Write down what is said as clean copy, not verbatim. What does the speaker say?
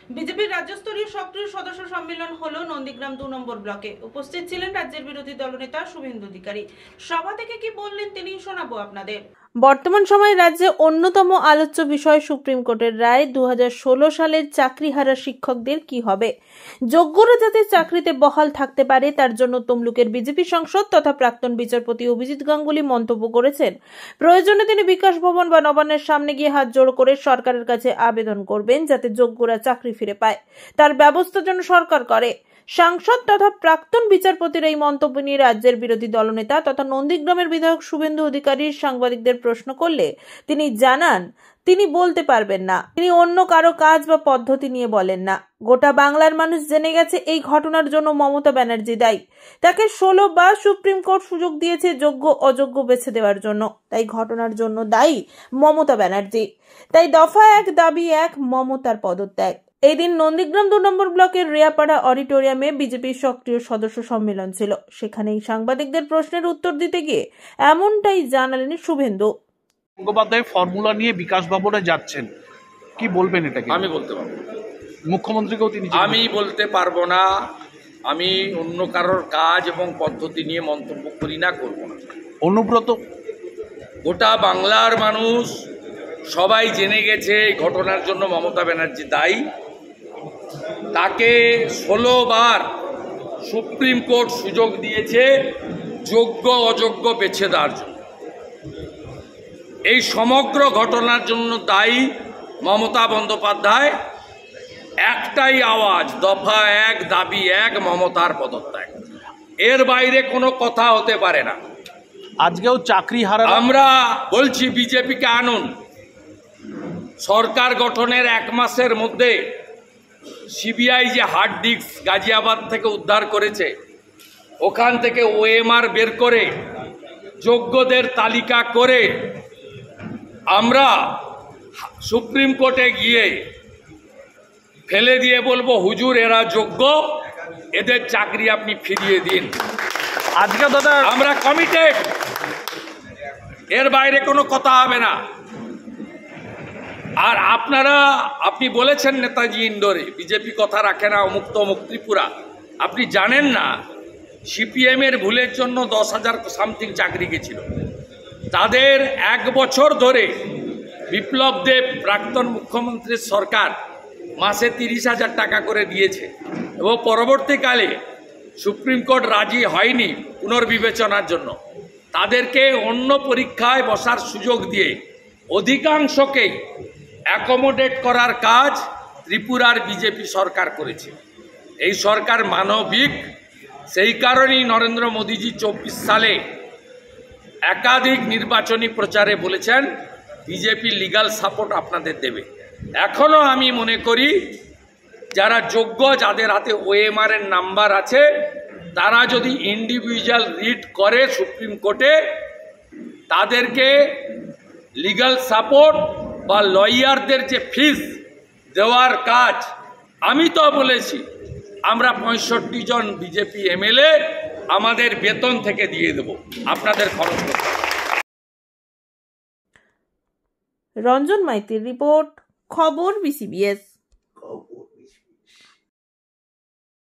বিজেপির রাজ্যস্তরীয় সক্রিয় সদস্য সম্মেলন হলো নন্দীগ্রাম 2 নম্বর ব্লকে। উপস্থিত ছিলেন রাজ্যের বিরোধী দলনেতা শুভেন্দু অধিকারী। সভা থেকে কি বললেন তিনি শোনাবো আপনাদের। বর্তমান সময়ে রাজ্যে অন্যতম আলোচ্য বিষয় সুপ্রিম কোর্টের রায়। 2016 সালের চাকরিহারা শিক্ষকদের কি হবে? যোগ্যরা যাতে চাকরিতে বহাল থাকতে পারে তার জন্য তমলুকের বিজেপি সাংসদ তথা প্রাক্তন বিচারপতি অভিজিৎ গাঙ্গুলি মন্তব্য করেছেন। প্রয়োজনে তিনি বিকাশ ভবন বা নবান্নের সামনে গিয়ে হাত জোড় করে সরকারের কাছে আবেদন করবেন যাতে যোগ্যরা চাকরি ফিরে পায়, তার ব্যবস্থা যেন সরকার করে। সাংসদ তথা প্রাক্তন বিচারপতির এই মন্তব্য নিয়ে রাজ্যের বিরোধী দলনেতা তথা নন্দীগ্রামের বিধায়ক শুভেন্দু অধিকারী সাংবাদিকদের প্রশ্ন করলে তিনি জানান তিনি বলতে পারবেন না, তিনি অন্য কারো কাজ বা পদ্ধতি নিয়ে বলেন না। গোটা বাংলার মানুষ জেনে গেছে এই ঘটনার জন্য মমতা ব্যানার্জি দায়ী। তাকে 16 বার সুপ্রিম কোর্ট সুযোগ দিয়েছে যোগ্য অযোগ্য বেছে দেওয়ার জন্য, তাই ঘটনার জন্য দায়ী মমতা ব্যানার্জি। তাই দফা 1 দাবি 1 মমতার পদত্যাগ। এই দিন নন্দীগ্রাম 2 নম্বর ব্লকের রিয়াপাড়া অডিটোরিয়ামে বিজেপির সক্রিয় সদস্য সম্মেলন ছিল। সেখানেই সাংবাদিকদের প্রশ্নের উত্তর দিতে গিয়ে এমনটাই জানালেন শুভেন্দু। গঙ্গোপাধ্যায় ফর্মুলা নিয়ে বিকাশ ভবনে যাচ্ছেন, কি বলবেন এটাকে? আমি বলতে পারবো না। মুখ্যমন্ত্রীকেও তিনি আমি বলতে পারবো না। আমি অন্য কারোর কাজ এবং পদ্ধতি নিয়ে মন্তব্য করি না, করব না। অনুব্রত, গোটা বাংলার মানুষ সবাই জেনে গেছে এই ঘটনার জন্য মমতা ব্যানার্জি দায়ী। তাকে 16 বার সুপ্রিম কোর্ট সুযোগ দিয়েছে যোগ্য অযোগ্য বেছে দেওয়ার জন্য। এই সমগ্র ঘটনার জন্য দায়ী মমতা বন্দ্যোপাধ্যায়। একটাই আওয়াজ, দফা 1 দাবি 1 মমতার পদত্যাগ। এর বাইরে কোনো কথা হতে পারে না। আজকেও চাকরি হারা আমরা বলছি বিজেপিকে আনুন। সরকার গঠনের 1 মাসের মধ্যে সিবিআই যে হার্ড ডিস্ক গাজিয়াবাদ থেকে উদ্ধার করেছে, ওখান থেকে ওএমআর বের করে যোগ্যদের তালিকা করে আমরা সুপ্রিম কোর্টে গিয়ে ফেলে দিয়ে বলবো, হুজুর এরা যোগ্য, এদের চাকরি আপনি ফিরিয়ে দিন। আজকে দাদা আমরা কমিটেড। এর বাইরে কোনো কথা হবে না। আর আপনি বলেছেন নেতাজি ইন্ডোরে বিজেপি কথা রাখে না, অমুক তমুক ত্রিপুরা। আপনি জানেন না সিপিএম এর ভুলের জন্য 10,000 সামথিং চাকরি গেছিল। তাদের 1 বছর ধরে বিপ্লব দেব প্রাক্তন মুখ্যমন্ত্রীর সরকার মাসে 30,000 টাকা করে দিয়েছে এবং পরবর্তীকালে সুপ্রিম কোর্ট রাজি হয়নি পুনর্বিবেচনার জন্য। তাদেরকে অন্য পরীক্ষায় বসার সুযোগ দিয়ে অধিকাংশকেই অ্যাকোমোডেট করার কাজ ত্রিপুরার বিজেপি সরকার করেছে। এই সরকার মানবিক। সেই কারণেই নরেন্দ্র মোদীজি 24 সালে একাধিক নির্বাচনী প্রচারে বলেছেন বিজেপি লিগ্যাল সাপোর্ট আপনাদের দেবে। এখনও আমি মনে করি যারা যোগ্য, যাদের হাতে ওএমআর এর নাম্বার আছে, তারা যদি ইন্ডিভিজুয়াল রিট করে সুপ্রিম কোর্টে, তাদেরকে লিগ্যাল সাপোর্ট বা লয়ারদের যে ফিস দেওয়ার কাজ, আমি তো বলেছি আমরা 65 জন বিজেপি এমএলএ আমাদের বেতন থেকে দিয়ে দেব, আপনাদের খরচ করতে। রঞ্জন মাইতির রিপোর্ট, খবর বিসিবিএস।